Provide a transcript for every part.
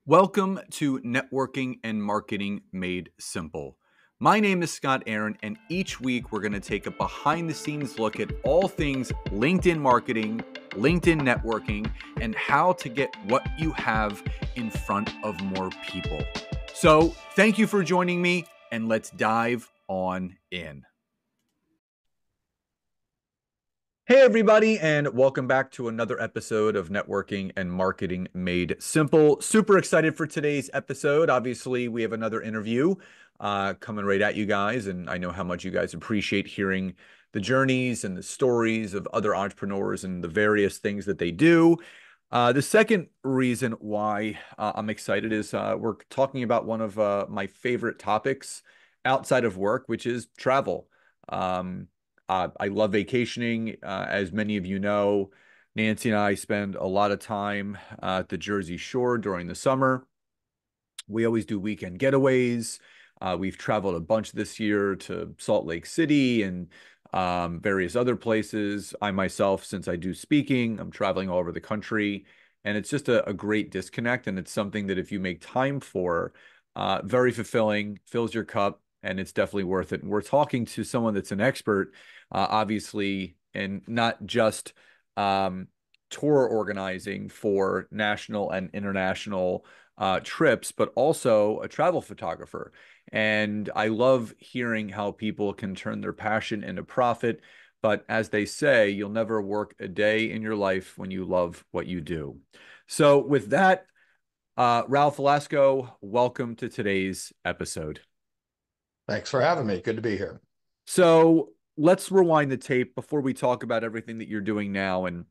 Welcome to Networking and Marketing Made Simple. My name is Scott Aaron, and each week we're going to take a behind the scenes look at all things LinkedIn marketing, LinkedIn networking, and how to get what you have in front of more people. So, thank you for joining me, and let's dive on in. Hey, everybody, and welcome back to another episode of Networking and Marketing Made Simple. Super excited for today's episode. Obviously, we have another interview coming right at you guys, and I know how much you guys appreciate hearing the journeys and the stories of other entrepreneurs and the various things that they do. The second reason why I'm excited is we're talking about one of my favorite topics outside of work, which is travel. I love vacationing. As many of you know, Nancy and I spend a lot of time at the Jersey Shore during the summer. We always do weekend getaways. We've traveled a bunch this year to Salt Lake City and various other places. I myself, since I do speaking, I'm traveling all over the country. And it's just a great disconnect. And it's something that if you make time for, very fulfilling, fills your cup, and it's definitely worth it. And we're talking to someone that's an expert, obviously, and not just tour organizing for national and international trips, but also a travel photographer. And I love hearing how people can turn their passion into profit. But as they say, you'll never work a day in your life when you love what you do. So with that, Ralph Velasco, welcome to today's episode. Thanks for having me. Good to be here. So let's rewind the tape before we talk about everything that you're doing now. And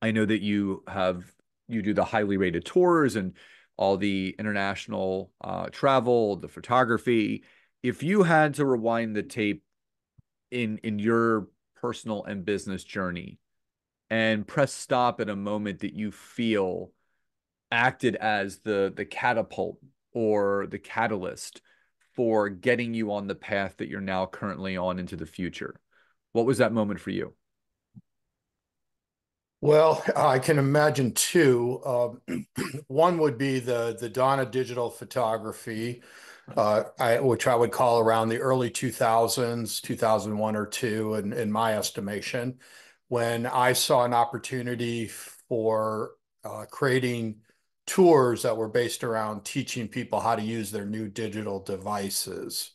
I know that you do the highly rated tours and all the international travel, the photography. If you had to rewind the tape in your personal and business journey and press stop at a moment that you feel acted as the catapult or the catalyst for getting you on the path that you're now currently on into the future, what was that moment for you? Well, I can imagine two. One would be the dawn of digital photography, which I would call around the early 2000s, 2001 or two, in my estimation, when I saw an opportunity for creating tours that were based around teaching people how to use their new digital devices.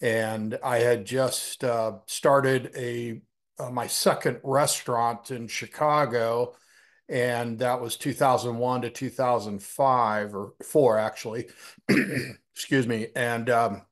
And I had just started my second restaurant in Chicago, and that was 2001 to 2005 or four actually. Excuse me. And I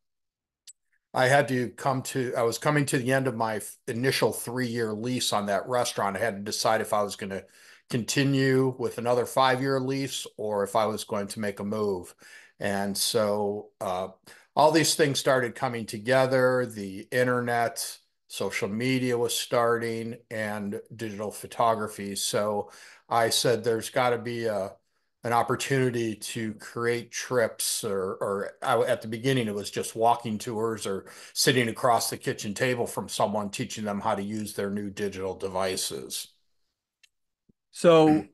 was coming to the end of my initial 3-year lease on that restaurant. I had to decide if I was going to continue with another 5-year lease or if I was going to make a move. And so all these things started coming together. The internet, social media was starting, and digital photography. So I said, there's got to be an opportunity to create trips at the beginning, it was just walking tours or sitting across the kitchen table from someone teaching them how to use their new digital devices. So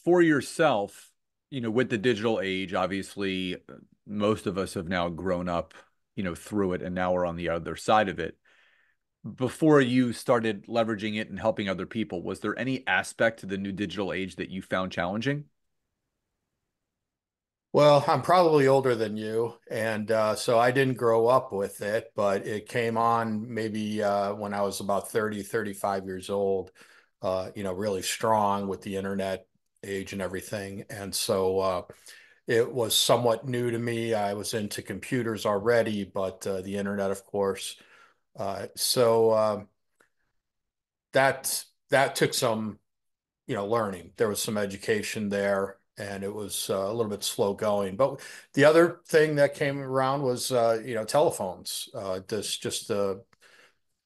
for yourself, with the digital age, obviously, most of us have now grown up, through it, and now we're on the other side of it. Before you started leveraging it and helping other people, was there any aspect to the new digital age that you found challenging? Well, I'm probably older than you, and so I didn't grow up with it, but it came on maybe when I was about 30, 35 years old, really strong with the internet age and everything. And so it was somewhat new to me. I was into computers already, but the internet, of course. So that took some, learning. There was some education there, and it was a little bit slow going. But the other thing that came around was, telephones. This just the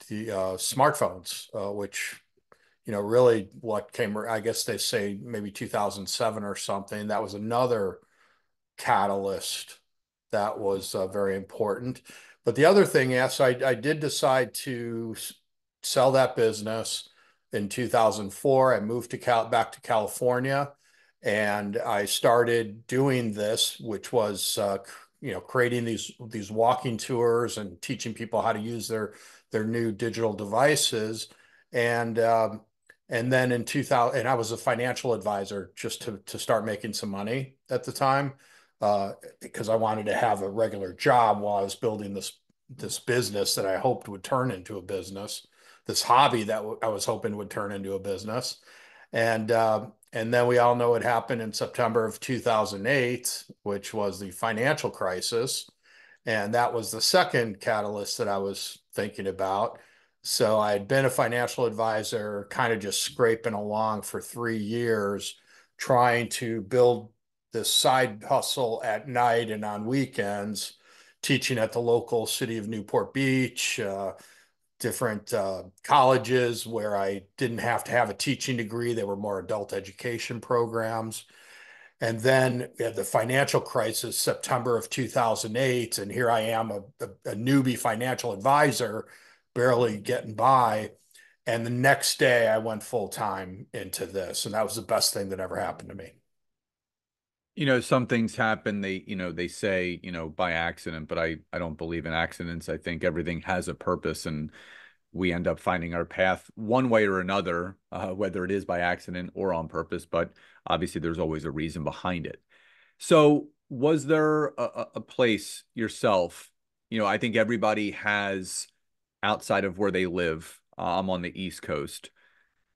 smartphones, which really what came. I guess they say maybe 2007 or something. That was another catalyst that was very important. But the other thing, yes, I did decide to sell that business in 2004. I moved back to California, And I started doing this, which was creating these walking tours and teaching people how to use their new digital devices. And and then in 2000, and I was a financial advisor just to start making some money at the time, because I wanted to have a regular job while I was building this business that I hoped would turn into a business, this hobby that I was hoping would turn into a business. And then we all know what happened in September of 2008, which was the financial crisis. And that was the second catalyst that I was thinking about. So I had been a financial advisor, kind of just scraping along for 3 years, trying to build this side hustle at night and on weekends, teaching at the local city of Newport Beach, different colleges where I didn't have to have a teaching degree. They were more adult education programs. And then we had the financial crisis, September of 2008. And here I am, a newbie financial advisor, barely getting by. And the next day I went full time into this. And that was the best thing that ever happened to me. Some things happen, they say, by accident, but I don't believe in accidents. I think everything has a purpose, and we end up finding our path one way or another, whether it is by accident or on purpose, but obviously there's always a reason behind it. So, was there a place yourself? I think everybody has, outside of where they live. I'm on the East Coast.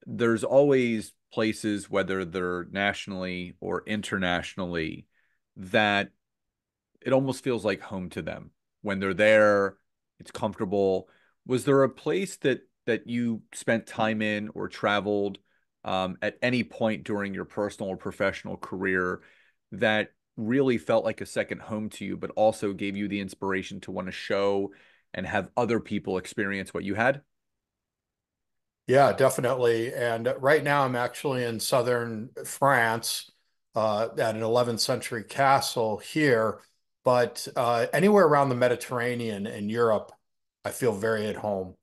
There's always places, whether they're nationally or internationally, that it almost feels like home to them. When they're there, it's comfortable. Was there a place that you spent time in or traveled at any point during your personal or professional career that really felt like a second home to you, but also gave you the inspiration to want to show and have other people experience what you had? Yeah, definitely. And right now I'm actually in southern France, at an 11th century castle here. But anywhere around the Mediterranean and Europe, I feel very at home.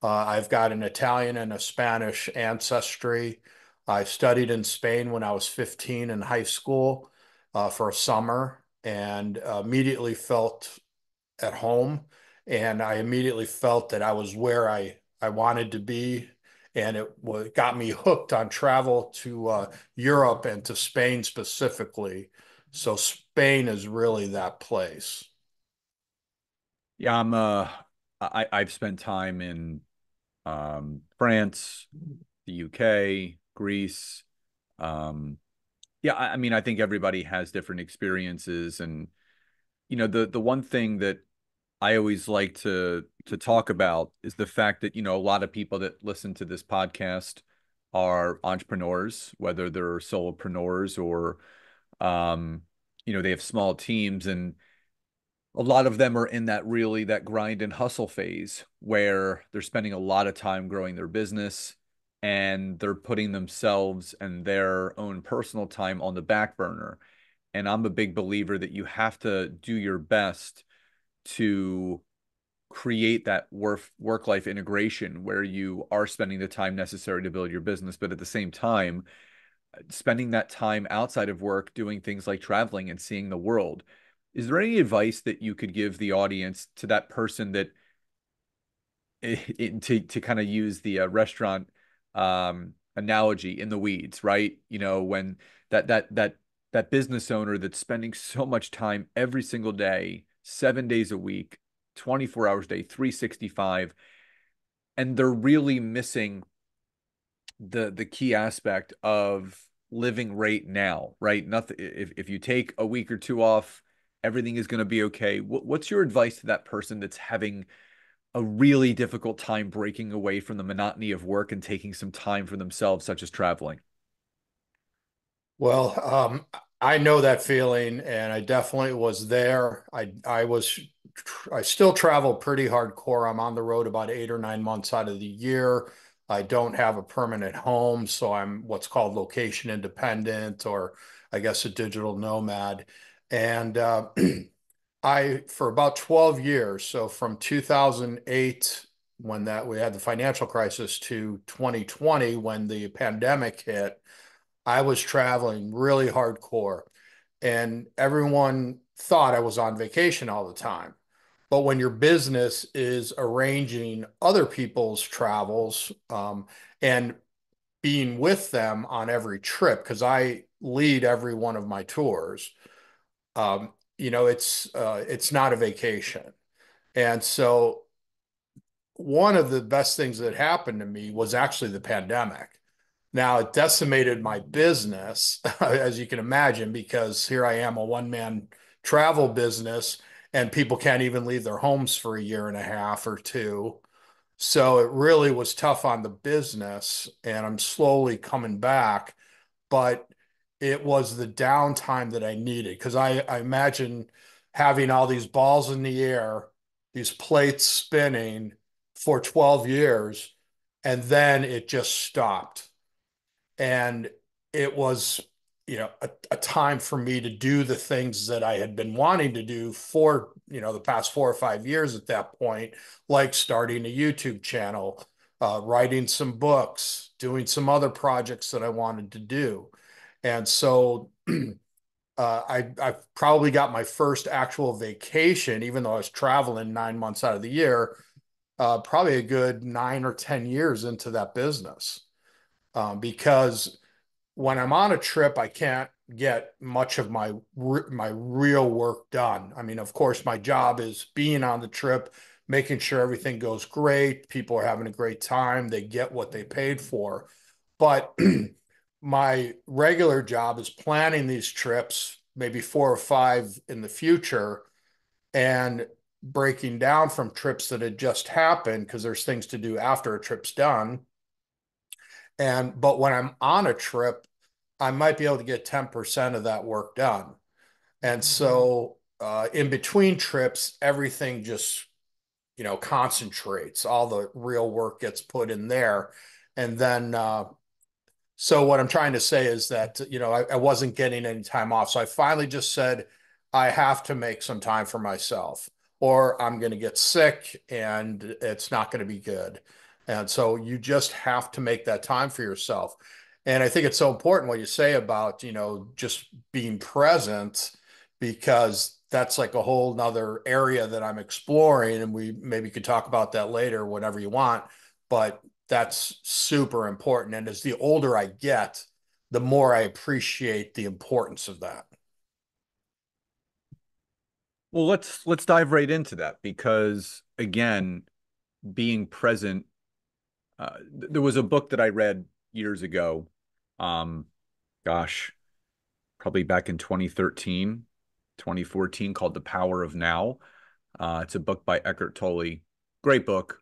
I've got an Italian and a Spanish ancestry. I studied in Spain when I was 15 in high school, for a summer, and immediately felt at home. And I immediately felt that I was where I wanted to be. And got me hooked on travel to Europe and to Spain specifically. So Spain is really that place. Yeah, I've spent time in France, the UK, Greece. Um, yeah, I mean, I think everybody has different experiences, and the one thing that I always like to talk about is the fact that a lot of people that listen to this podcast are entrepreneurs, whether they're solopreneurs or they have small teams, and a lot of them are in that grind and hustle phase where they're spending a lot of time growing their business, and they're putting themselves and their own personal time on the back burner. And I'm a big believer that you have to do your best to create that work life integration where you are spending the time necessary to build your business, but at the same time, spending that time outside of work doing things like traveling and seeing the world. Is there any advice that you could give the audience to that person that to kind of use the restaurant analogy, in the weeds, right? When that business owner that's spending so much time every single day, 7 days a week, 24 hours a day, 365, and they're really missing the key aspect of living right now, right? Nothing. If you take a week or two off, everything is going to be okay. What's your advice to that person that's having a really difficult time breaking away from the monotony of work and taking some time for themselves, such as traveling? Well, I know that feeling, and I definitely was there. I still travel pretty hardcore. I'm on the road about 8 or 9 months out of the year. I don't have a permanent home, so I'm what's called location independent, or I guess a digital nomad. And for about 12 years, so from 2008, when that we had the financial crisis, to 2020, when the pandemic hit, I was traveling really hardcore, and everyone thought I was on vacation all the time. But when your business is arranging other people's travels, and being with them on every trip, because I lead every one of my tours, it's not a vacation. And so one of the best things that happened to me was actually the pandemic. Now, it decimated my business, as you can imagine, because here I am, a one-man travel business, and people can't even leave their homes for a year and a half or two. So it really was tough on the business, and I'm slowly coming back, but it was the downtime that I needed because I imagine having all these balls in the air, these plates spinning for 12 years, and then it just stopped. And it was, a time for me to do the things that I had been wanting to do for, the past 4 or 5 years at that point, like starting a YouTube channel, writing some books, doing some other projects that I wanted to do. And so I probably got my first actual vacation, even though I was traveling 9 months out of the year, probably a good 9 or 10 years into that business. Because when I'm on a trip, I can't get much of my real work done. I mean, of course, my job is being on the trip, making sure everything goes great, people are having a great time, they get what they paid for. But my regular job is planning these trips, maybe 4 or 5 in the future, and breaking down from trips that had just happened because there's things to do after a trip's done. But when I'm on a trip, I might be able to get 10% of that work done. And so in between trips, everything just, concentrates. All the real work gets put in there. And then so what I'm trying to say is that, I wasn't getting any time off. So I finally just said, I have to make some time for myself, or I'm going to get sick and it's not going to be good. And so you just have to make that time for yourself. And I think it's so important what you say about, just being present, because that's like a whole nother area that I'm exploring. And we maybe could talk about that later, whenever you want. But that's super important. And as the older I get, the more I appreciate the importance of that. Well, let's dive right into that because again, being present. There was a book that I read years ago. Um, gosh, probably back in 2013, 2014, called The Power of Now. It's a book by Eckhart Tolle. Great book.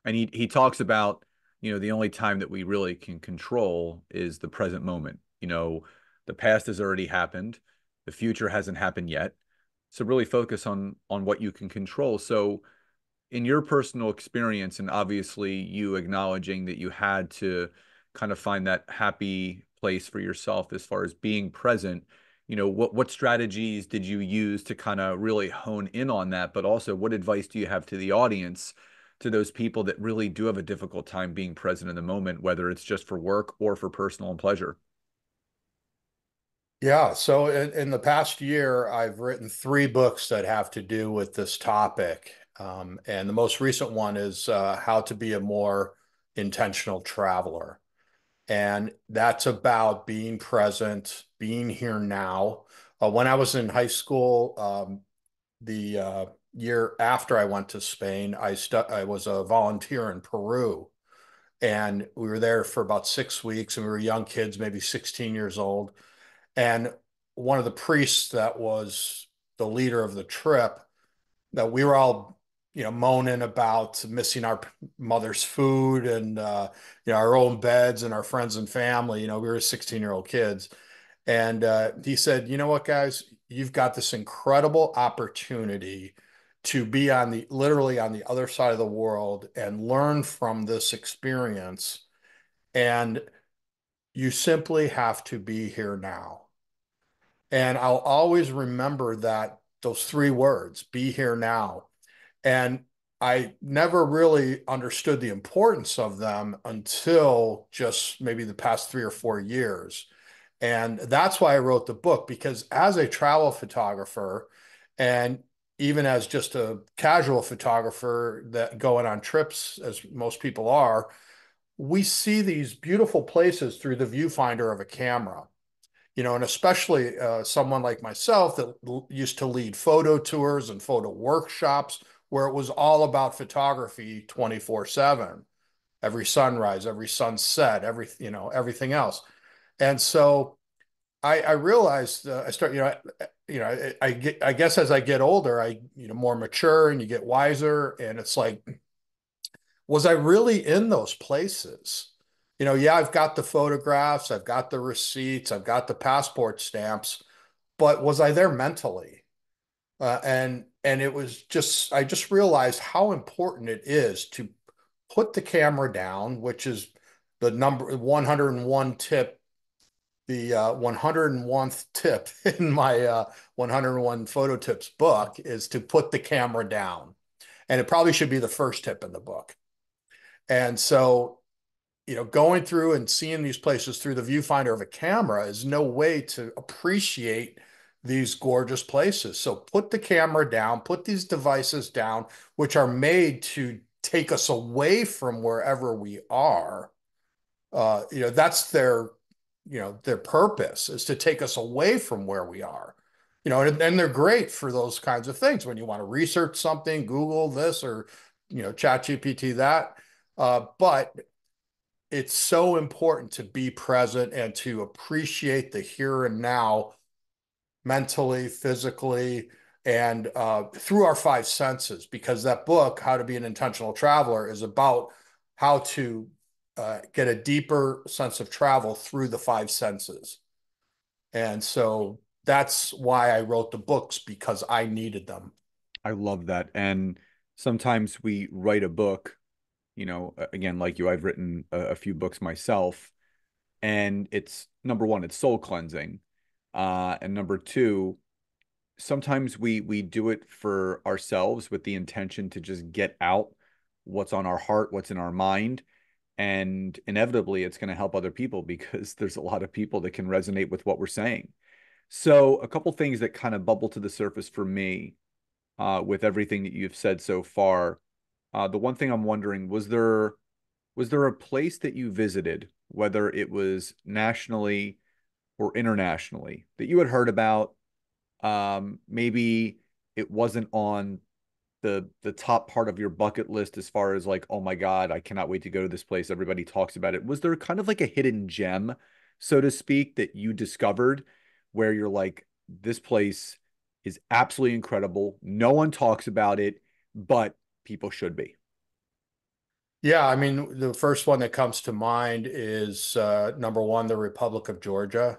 And he talks about, the only time that we really can control is the present moment. The past has already happened. The future hasn't happened yet. So really focus on what you can control. So in your personal experience, and obviously you acknowledging that you had to kind of find that happy place for yourself as far as being present, what strategies did you use to kind of really hone in on that? But also, what advice do you have to the audience, to those people that really do have a difficult time being present in the moment, whether it's just for work or for personal and pleasure? Yeah, so in the past year, I've written 3 books that have to do with this topic. And the most recent one is How to Be a More Intentional Traveler. And that's about being present, being here now. When I was in high school, the year after I went to Spain, I was a volunteer in Peru. And we were there for about 6 weeks, and we were young kids, maybe 16 years old. And one of the priests that was the leader of the trip, that we were all, moaning about missing our mother's food and, our own beds and our friends and family. We were 16-year-old kids. And he said, you know what, guys, you've got this incredible opportunity to be literally on the other side of the world and learn from this experience. And you simply have to be here now. And I'll always remember those 3 words, be here now. And I never really understood the importance of them until just maybe the past 3 or 4 years. And that's why I wrote the book, because as a travel photographer and even as just a casual photographer that going on trips, as most people are, we see these beautiful places through the viewfinder of a camera. And especially someone like myself that used to lead photo tours and photo workshops where it was all about photography 24/7, every sunrise, every sunset, everything else. And so I realized I start, I guess as I get older, more mature and you get wiser. And it's like, was I really in those places? Yeah, I've got the photographs, I've got the receipts, I've got the passport stamps, but was I there mentally? And it was just I just realized how important it is to put the camera down, which is the number 101 tip, the 101th tip in my 101 photo tips book is to put the camera down. And it probably should be the first tip in the book. And so going through and seeing these places through the viewfinder of a camera is no way to appreciate these gorgeous places. So put the camera down, put these devices down, which are made to take us away from wherever we are. That's their purpose is to take us away from where we are. And they're great for those kinds of things when you want to research something, Google this or, chat GPT that. But it's so important to be present and to appreciate the here and now mentally, physically, and through our five senses, because that book, How to Be an Intentional Traveler, is about how to get a deeper sense of travel through the five senses. And so that's why I wrote the books, because I needed them. I love that. And sometimes we write a book, again, like you, I've written a few books myself, and it's number one, it's soul cleansing. And number two, sometimes we do it for ourselves with the intention to just get out what's on our heart, what's in our mind. And inevitably, it's going to help other people because there's a lot of people that can resonate with what we're saying. So, a couple things that kind of bubble to the surface for me with everything that you've said so far. The one thing I'm wondering, was there a place that you visited, whether it was nationally or internationally, that you had heard about? Maybe it wasn't on the top part of your bucket list as far as like, oh my God, I cannot wait to go to this place. Everybody talks about it. Was there kind of like a hidden gem, so to speak, that you discovered where you're like, this place is absolutely incredible. No one talks about it, but people should be. Yeah, I mean, the first one that comes to mind is number one, the Republic of Georgia,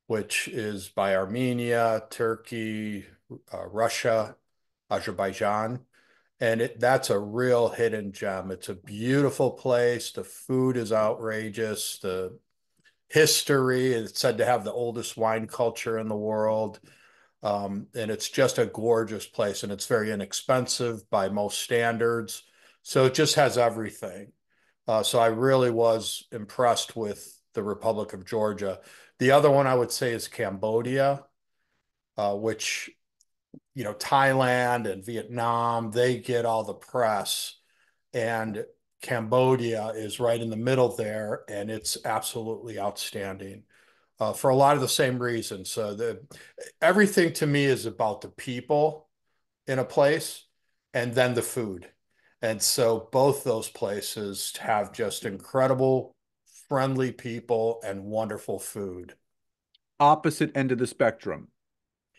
which is by Armenia, Turkey, Russia, Azerbaijan. And that's a real hidden gem. It's a beautiful place. The food is outrageous. The history is said to have the oldest wine culture in the world. And it's just a gorgeous place, and it's very inexpensive by most standards. So it just has everything. So I really was impressed with the Republic of Georgia. The other one I would say is Cambodia, which, Thailand and Vietnam, they get all the press. And Cambodia is right in the middle there, and it's absolutely outstanding for a lot of the same reasons. Everything to me is about the people in a place and then the food. And so both those places have just incredible, friendly people and wonderful food. Opposite end of the spectrum.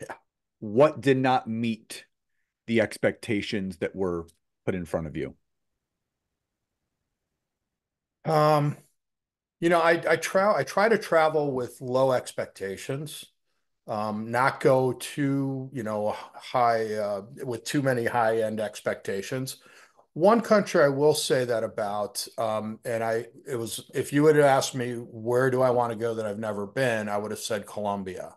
Yeah. What did not meet the expectations that were put in front of you? Um, I try to travel with low expectations, not go too, high with too many high end expectations. One country I will say that about, and it was, if you would have asked me where do I want to go that I've never been, I would have said Colombia.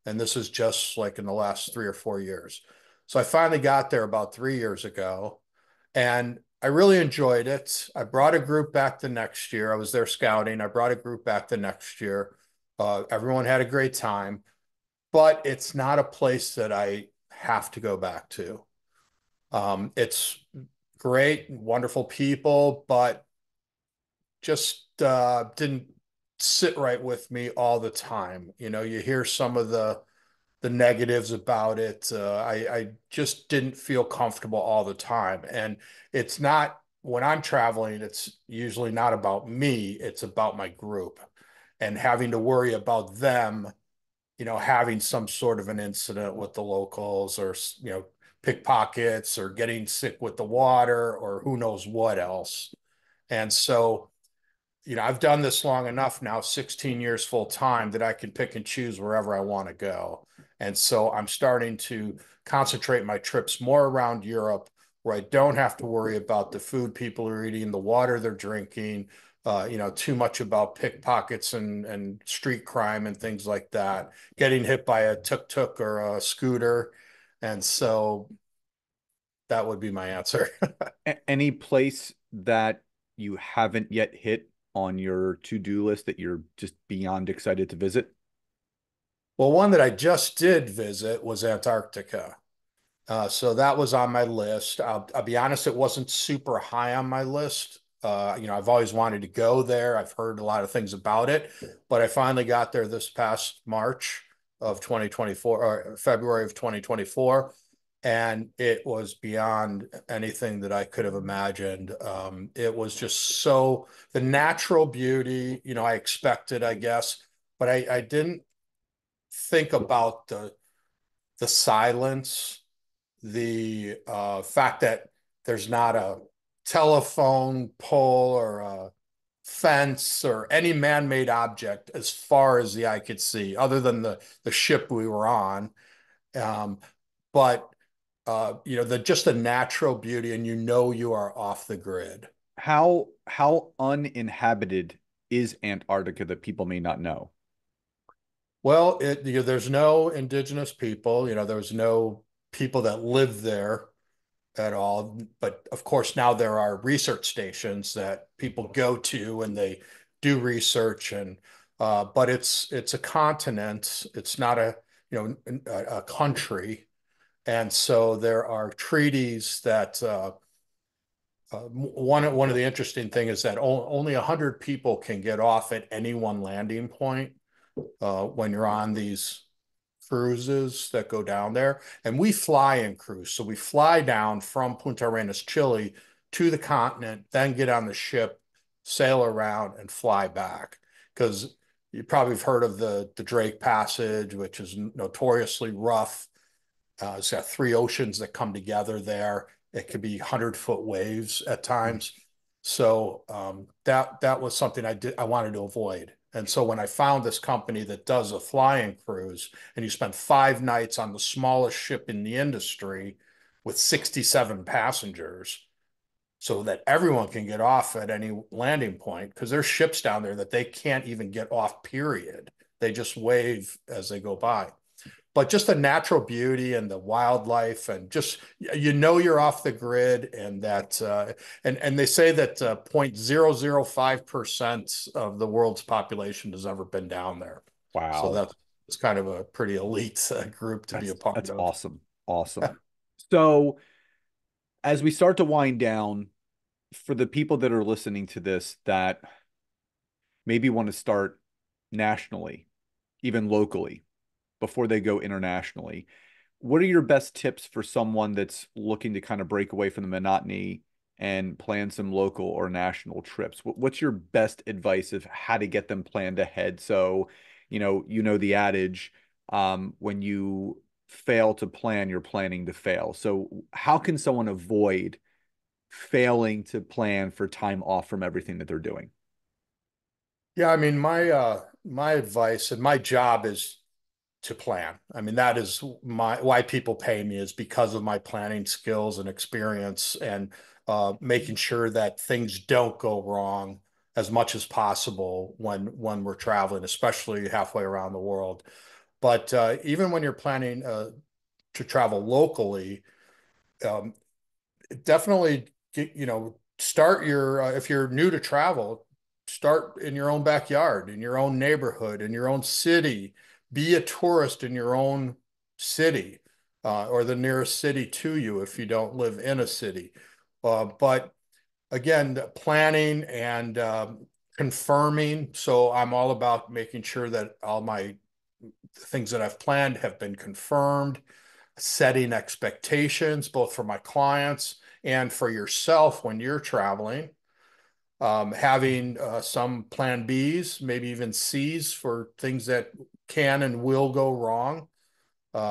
And this is just like in the last 3 or 4 years. So I finally got there about 3 years ago, and I really enjoyed it. I brought a group back the next year. I was there scouting. I brought a group back the next year. Everyone had a great time, but it's not a place that I have to go back to. It's great, wonderful people, but just didn't sit right with me all the time. You hear some of the negatives about it. I just didn't feel comfortable all the time, and it's not when I'm traveling. It's usually not about me. It's about my group, and having to worry about them. Having some sort of an incident with the locals, or pickpockets, or getting sick with the water, or who knows what else. And so I've done this long enough now, 16 years full time, that I can pick and choose wherever I want to go. And so I'm starting to concentrate my trips more around Europe, where I don't have to worry about the food people are eating, the water they're drinking, too much about pickpockets and street crime and things like that, getting hit by a tuk-tuk or a scooter. And so that would be my answer. Any place that you haven't yet hit on your to-do list that you're just beyond excited to visit? Well, one that I just did visit was Antarctica. So that was on my list. I'll be honest, it wasn't super high on my list. I've always wanted to go there. I've heard a lot of things about it, but I finally got there this past March of 2024, or February of 2024, and it was beyond anything that I could have imagined. It was just so the natural beauty, I expected, I guess, but I didn't think about the silence, the fact that there's not a telephone pole or a fence or any man-made object as far as the eye could see, other than the ship we were on. Um, but the just the natural beauty, and you are off the grid. How uninhabited is Antarctica that people may not know? Well, there's no indigenous people. There's no people that live there at all. But of course, now there are research stations that people go to and they do research. But it's a continent. It's not a country. And so there are treaties that one of the interesting thing is that only 100 people can get off at any one landing point when you're on these cruises that go down there. And we fly in cruise. So we fly down from Punta Arenas, Chile to the continent, then get on the ship, sail around, and fly back. Because you probably have heard of the Drake Passage, which is notoriously rough. It's got three oceans that come together there. It could be 100-foot waves at times. So that was something I wanted to avoid. And so when I found this company that does a flying cruise, and you spend 5 nights on the smallest ship in the industry with 67 passengers, so that everyone can get off at any landing point, because there's ships down there that they can't even get off, period. They just wave as they go by. But just the natural beauty and the wildlife, and just you're off the grid, and that and they say that 0.005% of the world's population has ever been down there. So Wow. that's it's kind of a pretty elite group to be a part That's of. awesome. Awesome. So, as we start to wind down, for the people that are listening to this that maybe want to start nationally, even locally, before they go internationally, what are your best tips for someone that's looking to kind of break away from the monotony and plan some local or national trips? What's your best advice of how to get them planned ahead? So, the adage, when you fail to plan, you're planning to fail. So, how can someone avoid failing to plan for time off from everything that they're doing? Yeah, I mean, my advice and my job is to plan. I mean, that is my why people pay me, is because of my planning skills and experience, and making sure that things don't go wrong as much as possible when we're traveling, especially halfway around the world. But even when you're planning to travel locally, um, definitely start your if you're new to travel, start in your own backyard, in your own neighborhood, in your own city. Be a tourist in your own city, or the nearest city to you if you don't live in a city. But again, planning and confirming. So I'm all about making sure that all my things that I've planned have been confirmed, setting expectations both for my clients and for yourself when you're traveling, having some plan Bs, maybe even Cs for things that can and will go wrong.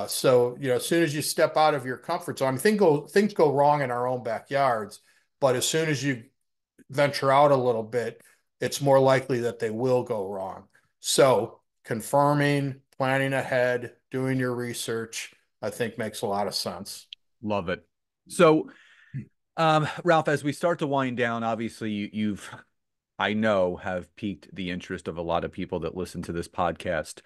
So, as soon as you step out of your comfort zone, I mean, things go wrong in our own backyards, but as soon as you venture out a little bit, it's more likely that they will go wrong. So, confirming, planning ahead, doing your research, I think makes a lot of sense. Love it. So, Ralph, as we start to wind down, obviously you've, I know, have piqued the interest of a lot of people that listen to this podcast.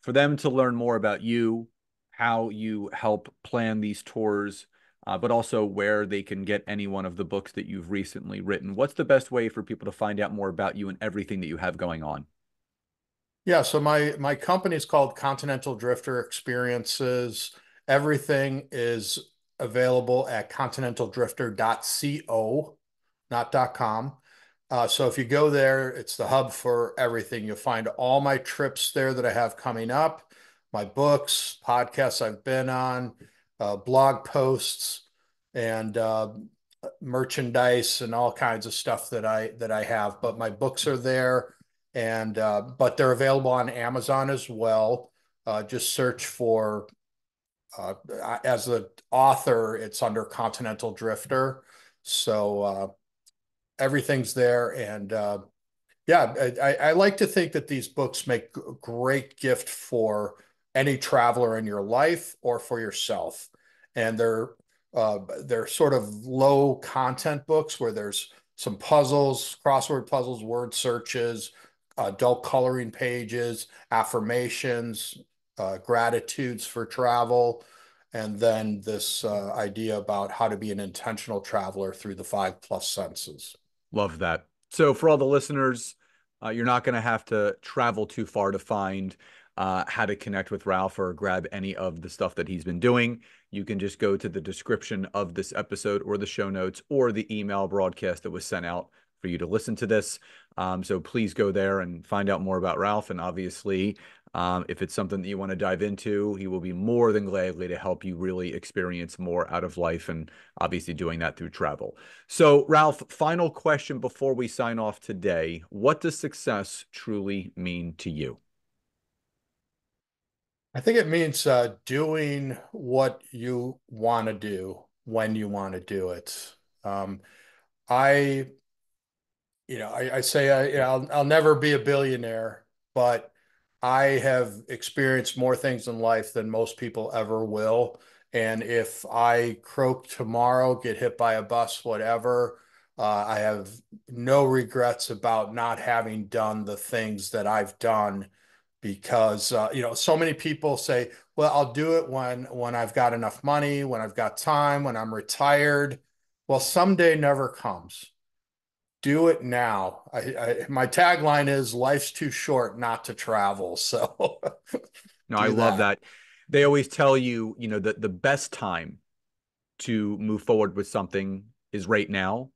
For them to learn more about you, how you help plan these tours, but also where they can get any one of the books that you've recently written, what's the best way for people to find out more about you and everything that you have going on? Yeah, so my company is called Continental Drifter Experiences. Everything is available at continentaldrifter.co, not .com. So if you go there, it's the hub for everything. You'll find all my trips there that I have coming up, my books, podcasts I've been on, blog posts, and merchandise and all kinds of stuff that I have. But my books are there, and but they're available on Amazon as well. Just search for uh, as the author, it's under Continental Drifter. So everything's there, and yeah, I like to think that these books make a great gift for any traveler in your life or for yourself. And they're sort of low content books where there's some puzzles, crossword puzzles, word searches, adult coloring pages, affirmations, gratitudes for travel, and then this idea about how to be an intentional traveler through the five plus senses. Love that. So, for all the listeners, you're not going to have to travel too far to find how to connect with Ralph or grab any of the stuff that he's been doing. You can just go to the description of this episode or the show notes or the email broadcast that was sent out for you to listen to this. So, please go there and find out more about Ralph. And obviously, if it's something that you want to dive into, he will be more than gladly to help you really experience more out of life and obviously doing that through travel. So, Ralph, final question before we sign off today. What does success truly mean to you? I think it means doing what you want to do when you want to do it. Um, I, I say I'll never be a billionaire, but I have experienced more things in life than most people ever will. And if I croak tomorrow, get hit by a bus, whatever, I have no regrets about not having done the things that I've done because so many people say, well, I'll do it when I've got enough money, when I've got time, when I'm retired. Well, someday never comes. Do it now. My tagline is life's too short not to travel. So No, I do love that. that. They always tell you, that the best time to move forward with something is right now,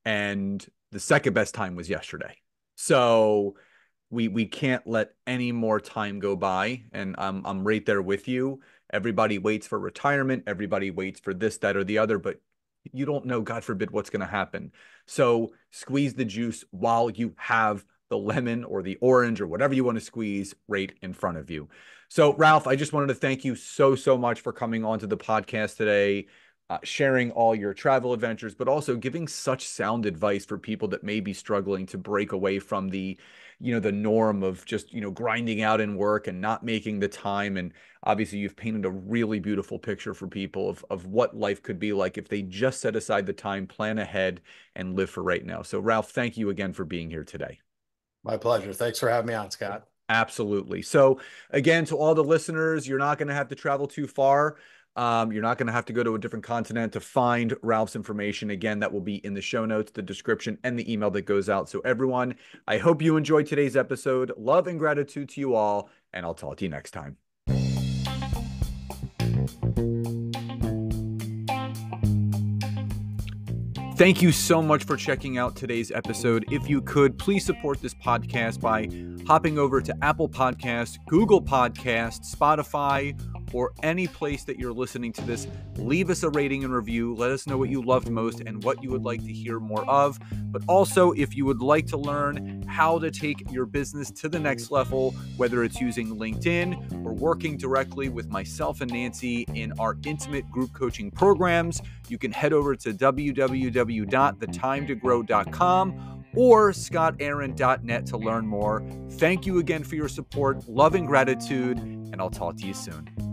and the second best time was yesterday. So we can't let any more time go by, and I'm right there with you. Everybody waits for retirement, everybody waits for this, that, or the other, but you don't know, God forbid, what's going to happen. So squeeze the juice while you have the lemon or the orange or whatever you want to squeeze right in front of you. So, Ralph, I just wanted to thank you so much for coming onto the podcast today, sharing all your travel adventures, but also giving such sound advice for people that may be struggling to break away from the norm of just, grinding out in work and not making the time. And obviously, you've painted a really beautiful picture for people of what life could be like if they just set aside the time, plan ahead, and live for right now. So, Ralph, thank you again for being here today. My pleasure. Thanks for having me on, Scott. Absolutely. So, again, to all the listeners, you're not going to have to travel too far. You're not going to have to go to a different continent to find Ralph's information. Again, that will be in the show notes, the description, and the email that goes out. So everyone, I hope you enjoyed today's episode. Love and gratitude to you all, and I'll talk to you next time. Thank you so much for checking out today's episode. If you could, please support this podcast by hopping over to Apple Podcasts, Google Podcasts, Spotify, or any place that you're listening to this. Leave us a rating and review. Let us know what you loved most and what you would like to hear more of. But also, if you would like to learn how to take your business to the next level, whether it's using LinkedIn or working directly with myself and Nancy in our intimate group coaching programs, you can head over to www.thetimetogrowth.com or scottaaron.net to learn more. Thank you again for your support, love, and gratitude, and I'll talk to you soon.